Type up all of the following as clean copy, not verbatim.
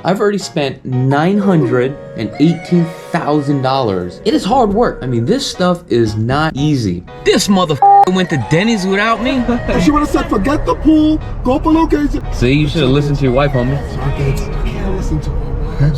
I've already spent $918,000. It is hard work. I mean, this stuff is not easy. This motherfucker went to Denny's without me. She would have said, forget the pool, go for location. See, you should have listened to your wife, homie. Chakits, I can't listen to her. I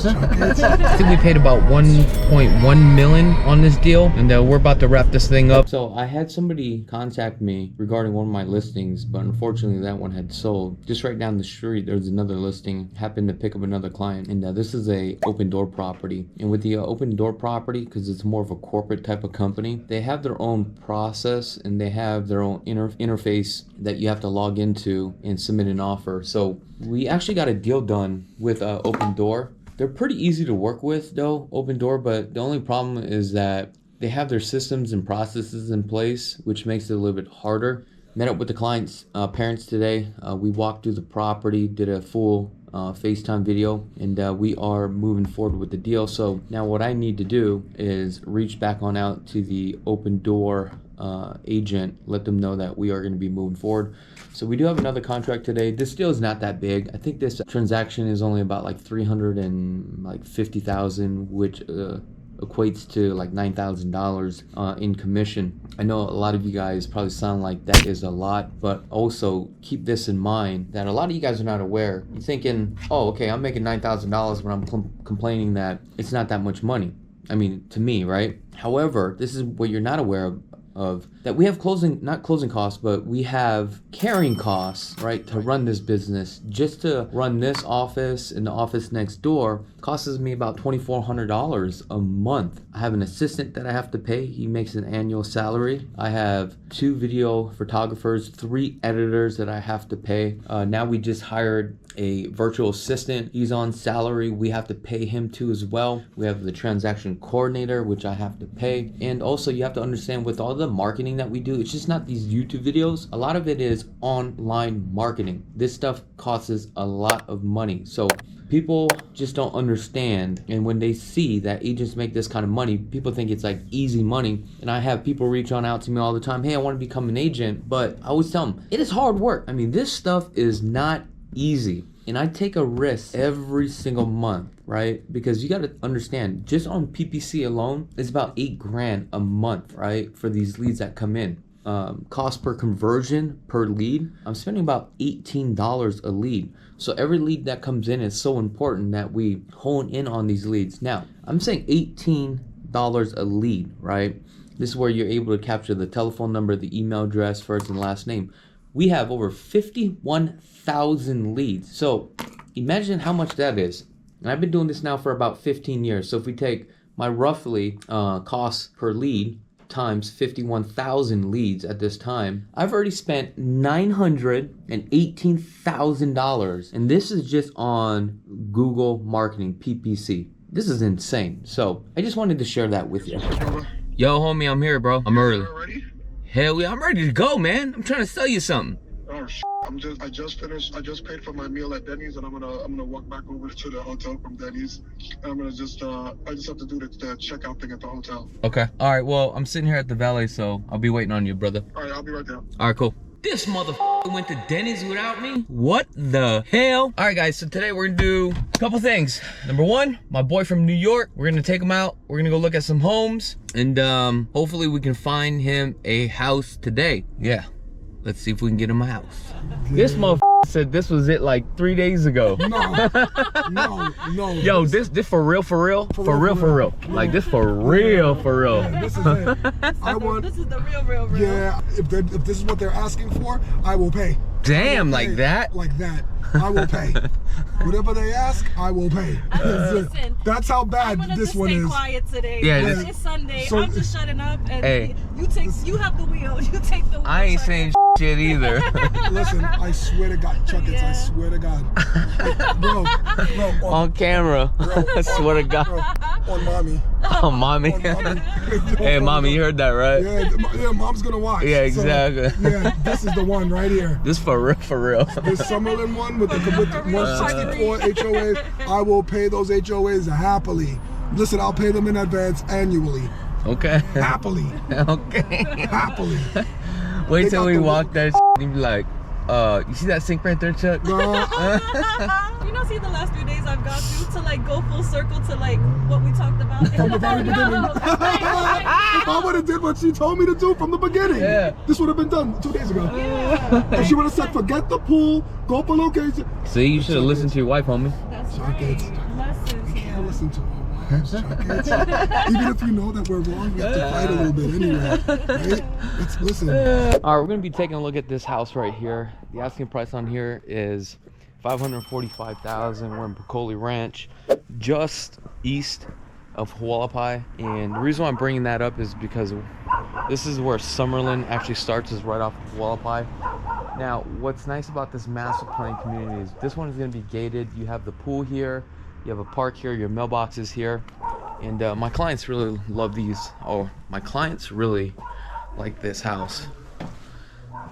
think we paid about 1.1 million on this deal, and we're about to wrap this thing up. So I had somebody contact me regarding one of my listings, but unfortunately that one had sold. Just right down the street there's another listing. Happened to pick up another client, and this is a open door property. And with the open door property, because it's more of a corporate type of company, they have their own process and they have their own interface that you have to log into and submit an offer. So we actually got a deal done with open door. They're pretty easy to work with though, open door, but the only problem is that they have their systems and processes in place, which makes it a little bit harder. Met up with the client's parents today. We walked through the property, did a full FaceTime video, and we are moving forward with the deal. So now what I need to do is reach back on out to the open door agent, let them know that we are going to be moving forward. So we do have another contract today. This deal is not that big. I think this transaction is only about like $350,000, which equates to like $9,000 in commission. I know a lot of you guys probably sound like that is a lot, but also keep this in mind that a lot of you guys are not aware. You're thinking, oh, okay, I'm making $9,000 when I'm complaining that it's not that much money. I mean, to me, right? However, this is what you're not aware of, that we have not closing costs, but we have carrying costs, right, to run this business. Just to run this office and the office next door costs me about $2,400 a month. I have an assistant that I have to pay. He makes an annual salary. I have 2 video photographers, 3 editors that I have to pay. Now we just hired a virtual assistant. He's on salary. We have to pay him too as well. We have the transaction coordinator, which I have to pay. And also you have to understand, with all the marketing that we do, it's just not these YouTube videos. A lot of it is online marketing. This stuff costs a lot of money. So people just don't understand, and when they see that agents make this kind of money, people think it's like easy money. And I have people reach on out to me all the time, hey, I want to become an agent, but I always tell them it is hard work. I mean, this stuff is not easy, and I take a risk every single month, right? Because you got to understand, just on PPC alone, it's about $8,000 a month, right, for these leads that come in. Cost per conversion per lead, I'm spending about $18 a lead. So every lead that comes in is so important that we hone in on these leads. Now, I'm saying $18 a lead, right? This is where you're able to capture the telephone number, the email address, first and last name. We have over 51,000 leads. So imagine how much that is. And I've been doing this now for about 15 years. So if we take my roughly cost per lead times 51,000 leads at this time, I've already spent $918,000. And this is just on Google marketing, PPC. This is insane. So I just wanted to share that with you. Yo, homie, I'm here, bro. I'm early. Hell yeah, I'm ready to go, man. I'm trying to sell you something. Oh shit. I just finished. I just paid for my meal at Denny's, and I'm gonna walk back over to the hotel from Denny's. And I'm gonna just I just have to do the checkout thing at the hotel. Okay. All right. Well, I'm sitting here at the valet, so I'll be waiting on you, brother. All right, I'll be right there. All right, cool. This motherfucker went to Denny's without me? What the hell? All right, guys, so today we're gonna do a couple things. Number one, my boy from New York, we're gonna take him out. We're gonna go look at some homes, and hopefully we can find him a house today. Yeah, let's see if we can get him a house. This motherfucker said this was it like 3 days ago. No. Yo, this for real? For real. Like this for real. Yeah, this is it. This is the real. Yeah, if this is what they're asking for, I will pay. Damn, like that? Like that. I will pay. Whatever they ask, I will pay. Listen, that's how bad this one is. I'm gonna stay quiet today. Yeah, it's Sunday. So, I'm just shutting up, and hey, you have the wheel. You take the wheel. I ain't saying shit either. Listen, I swear to God, Chakits, I swear to God. Bro, on camera. Bro, I swear to God. Bro, on mommy. Oh, mommy. Hey, mommy, you heard that, right? Yeah, mom's gonna watch. Yeah, exactly. So, yeah, this is the one right here. This for real. This Summerlin one with the 164 HOAs. I will pay those HOAs happily. Listen, I'll pay them in advance annually. Okay. Happily. Okay. Happily. Wait till we walk that shit and be like, you see that sink right there, Chuck? You know, see the last 3 days I've got to? like go full circle to like what we talked about? From the very beginning. If I would have did what she told me to do from the beginning, this would have been done 2 days ago. If she would have said, forget the pool, go for location. See, you should have listened to your wife, homie. That's Chakits. right. Lessons. We can't listen to our wives, Chakits. Even if you know that we're wrong, we have to fight a little bit anyway. Right? Let's listen. All right, we're gonna be taking a look at this house right here. The asking price on here is $545,000. We're in Peccole Ranch, just east of Hualapai. And the reason why I'm bringing that up is because this is where Summerlin actually starts, is right off of Hualapai. Now, what's nice about this master plan community is this one is gonna be gated. You have the pool here, you have a park here, your mailbox is here. And my clients really love these. Oh, my clients really like this house.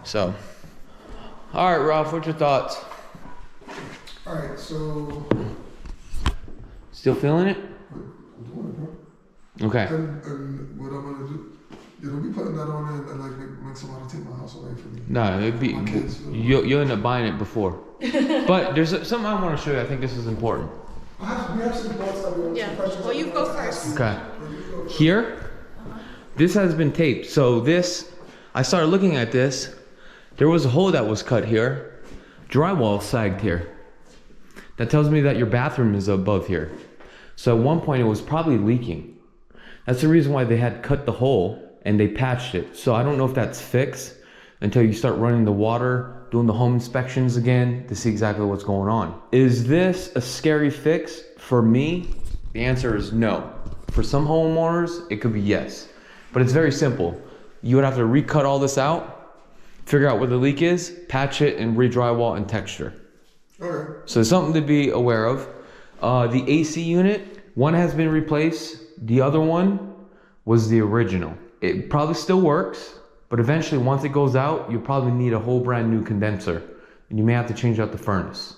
So, all right, Ralph, what's your thoughts? All right, so. Still feeling it? Okay. And what I'm gonna do, you know, we putting that on and like make somebody take my house away from me. No, it'd be, My kids, you'll end up buying it before. But there's something I want to show you. I think this is important. We have some thoughts that we want Yeah. some questions. Well, you go first. Okay. Here, this has been taped. So this, I started looking at this. There was a hole that was cut here. Drywall sagged here. That tells me that your bathroom is above here. So at one point it was probably leaking. That's the reason why they had cut the hole and they patched it. So I don't know if that's fixed until you start running the water, doing the home inspections again to see exactly what's going on. Is this a scary fix? For me, the answer is no. For some homeowners, it could be yes. But it's very simple. You would have to recut all this out, figure out where the leak is, patch it, and re-drywall and texture. Okay. So it's something to be aware of. The AC unit, one has been replaced. The other one was the original. It probably still works, but eventually once it goes out, you'll probably need a whole brand new condenser. And you may have to change out the furnace.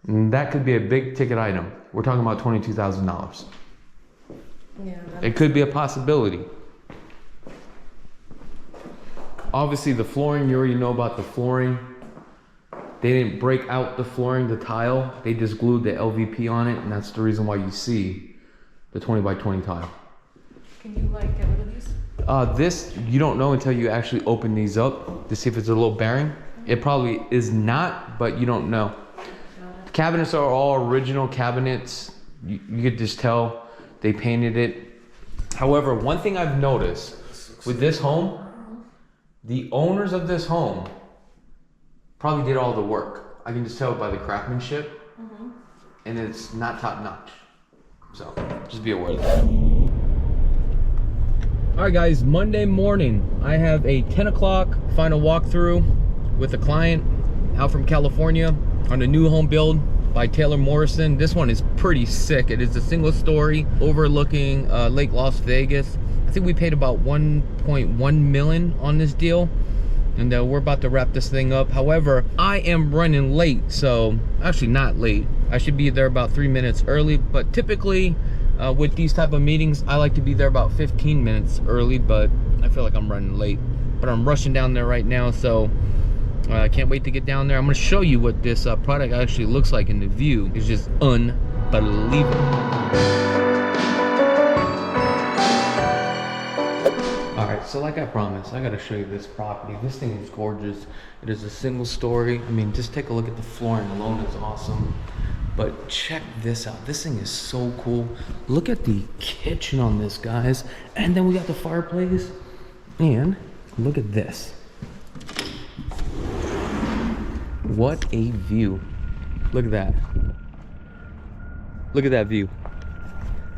And that could be a big ticket item. We're talking about $22,000. Yeah. It could be a possibility. Obviously the flooring, you already know about the flooring. They didn't break out the flooring, the tile. They just glued the LVP on it, and that's the reason why you see the 20 by 20 tile. Can you like get rid of these? This, you don't know until you actually open these up to see if it's a little bearing. It probably is not, but you don't know. The cabinets are all original cabinets. You could just tell they painted it. However, one thing I've noticed with this home, the owners of this home probably did all the work. I can just tell by the craftsmanship, and it's not top notch. So just be aware of that. All right, guys, Monday morning, I have a 10 o'clock final walkthrough with a client out from California on a new home build by Taylor Morrison. This one is pretty sick. It is a single story overlooking Lake Las Vegas. I think we paid about 1.1 million on this deal, and we're about to wrap this thing up. However, I am running late, so actually not late. I should be there about 3 minutes early, but typically with these type of meetings, I like to be there about 15 minutes early, but I feel like I'm running late. But I'm rushing down there right now, so I can't wait to get down there. I'm gonna show you what this product actually looks like in the view. It's just unbelievable. All right, so like I promised, I gotta show you this property. This thing is gorgeous. It is a single story. I mean, just take a look at the flooring alone, it's awesome. But check this out. This thing is so cool. Look at the kitchen on this, guys. And then we got the fireplace. And look at this. What a view. Look at that. Look at that view.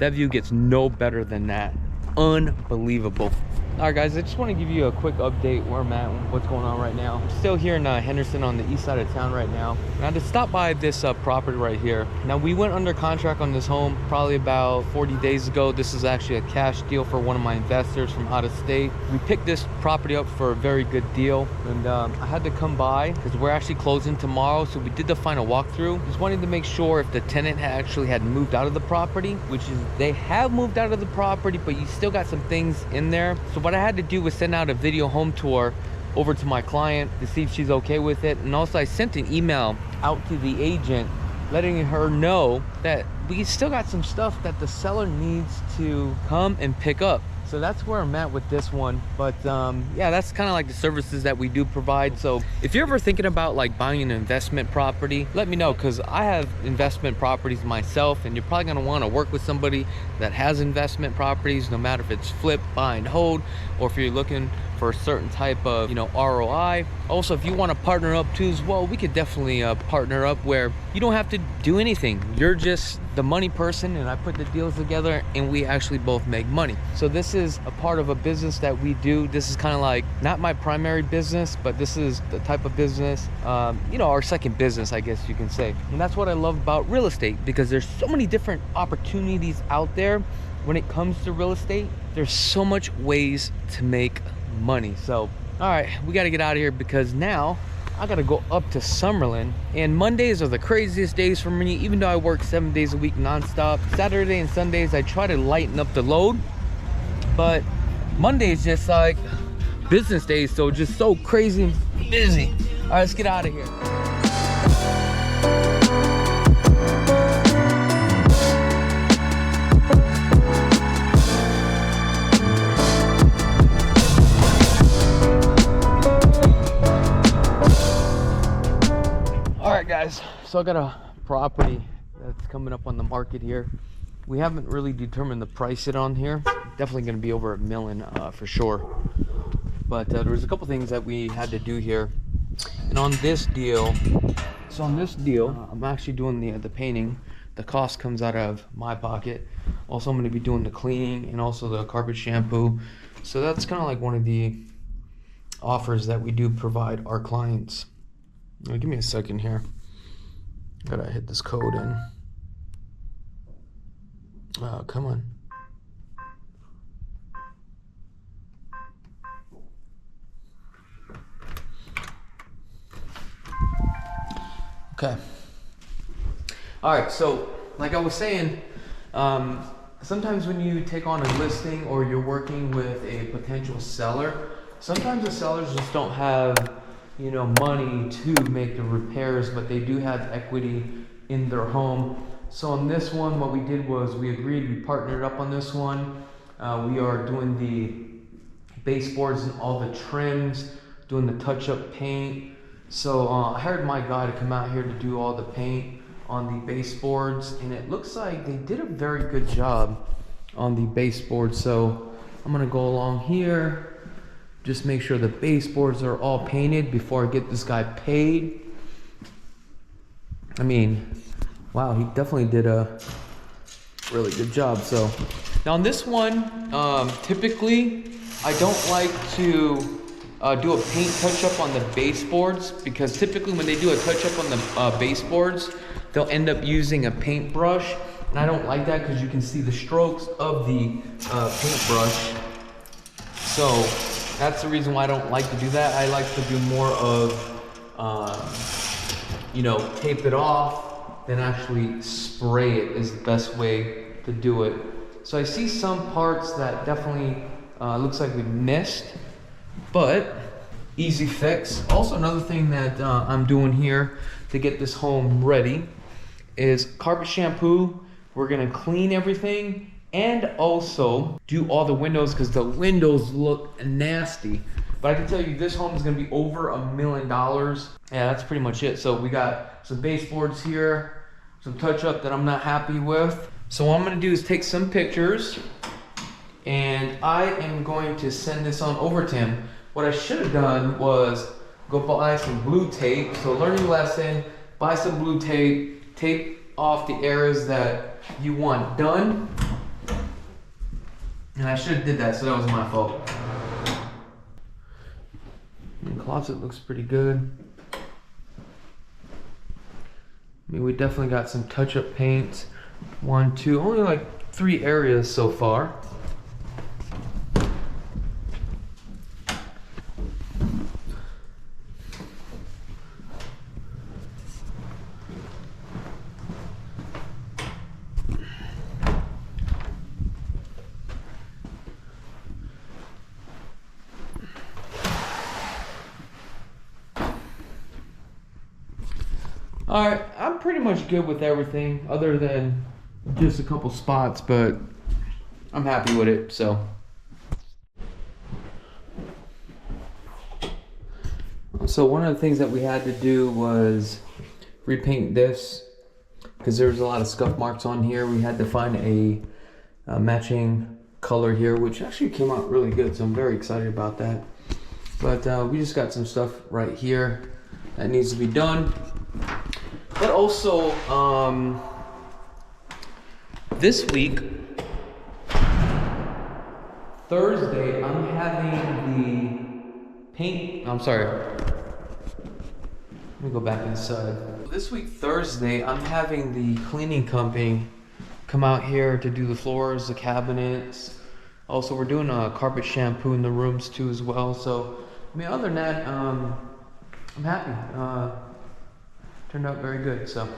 That view gets no better than that. Unbelievable. All right, guys, I just want to give you a quick update where I'm at, what's going on right now. I'm still here in Henderson on the east side of town right now. And I had to stop by this property right here. Now, we went under contract on this home probably about 40 days ago. This is actually a cash deal for one of my investors from out of state. We picked this property up for a very good deal. And I had to come by because we're actually closing tomorrow. So we did the final walkthrough. Just wanted to make sure if the tenant had moved out of the property, which is they have moved out of the property, but you still got some things in there. So what I had to do was send out a video home tour over to my client to see if she's okay with it. And also I sent an email out to the agent letting her know that we still got some stuff that the seller needs to come and pick up. So that's where I'm at with this one. But yeah, that's kind of like the services that we do provide. So if you're ever thinking about like buying an investment property, let me know, because I have investment properties myself, and you're probably going to want to work with somebody that has investment properties, no matter if it's flip, buy and hold, or if you're looking for a certain type of, you know, ROI. Also, if you want to partner up too as well, we could definitely partner up where you don't have to do anything. You're just the money person, and I put the deals together, and we actually both make money. So this is a part of a business that we do. This is kind of like not my primary business, but this is the type of business, you know, our second business, I guess you can say. And that's what I love about real estate, because there's so many different opportunities out there when it comes to real estate. There's so much ways to make money. So all right, we got to get out of here, because now I gotta go up to Summerlin, and Mondays are the craziest days for me, even though I work 7 days a week nonstop. Saturday and Sundays I try to lighten up the load, but Monday is just like business days, so just so crazy and busy. All right, let's get out of here. Guys, so I got a property that's coming up on the market here. We haven't really determined the price it on here. Definitely going to be over $1 million for sure. But there was a couple things that we had to do here. And on this deal, I'm actually doing the painting. The cost comes out of my pocket. Also, I'm going to be doing the cleaning and also the carpet shampoo. So that's kind of like one of the offers that we do provide our clients. Now, give me a second here. Gotta hit this code in. Oh, come on. Okay. All right, so like I was saying, sometimes when you take on a listing or you're working with a potential seller, sometimes the sellers just don't have, you know, money to make the repairs, but they do have equity in their home. So on this one, what we did was we partnered up on this one. We are doing the baseboards and all the trims, doing the touch-up paint. So I hired my guy to come out here to do all the paint on the baseboards, and it looks like they did a very good job on the baseboards. So I'm gonna go along here, just make sure the baseboards are all painted before I get this guy paid. I mean, wow, he definitely did a really good job. So now on this one, typically I don't like to do a paint touch-up on the baseboards, because typically when they do a touch-up on the baseboards, they'll end up using a paintbrush, and I don't like that because you can see the strokes of the paintbrush. So that's the reason why I don't like to do that. I like to do more of, you know, tape it off, then actually spray it is the best way to do it. So I see some parts that definitely looks like we missed, but easy fix. Also, another thing that I'm doing here to get this home ready is carpet shampoo. We're gonna clean everything and also do all the windows, because the windows look nasty. But I can tell you this home is gonna be over $1 million. Yeah, that's pretty much it. So we got some baseboards here, some touch up that I'm not happy with. So what I'm gonna do is take some pictures, and I am going to send this on over to him. What I should have done was go buy some blue tape. So learning lesson, buy some blue tape, tape off the areas that you want done. And I should have did that, so that was my fault. The closet looks pretty good. I mean, we definitely got some touch-up paint. 1, 2, only like 3 areas so far. All right, I'm pretty much good with everything other than just a couple spots, but I'm happy with it, so. So one of the things that we had to do was repaint this because there was a lot of scuff marks on here. We had to find a matching color here, which actually came out really good, so I'm very excited about that. But we just got some stuff right here that needs to be done. But also, this week, Thursday, I'm having the paint, I'm sorry. Let me go back inside. This week, Thursday, I'm having the cleaning company come out here to do the floors, the cabinets. Also, we're doing a carpet shampoo in the rooms too as well. So, I mean, other than that, I'm happy. Turned out very good, so.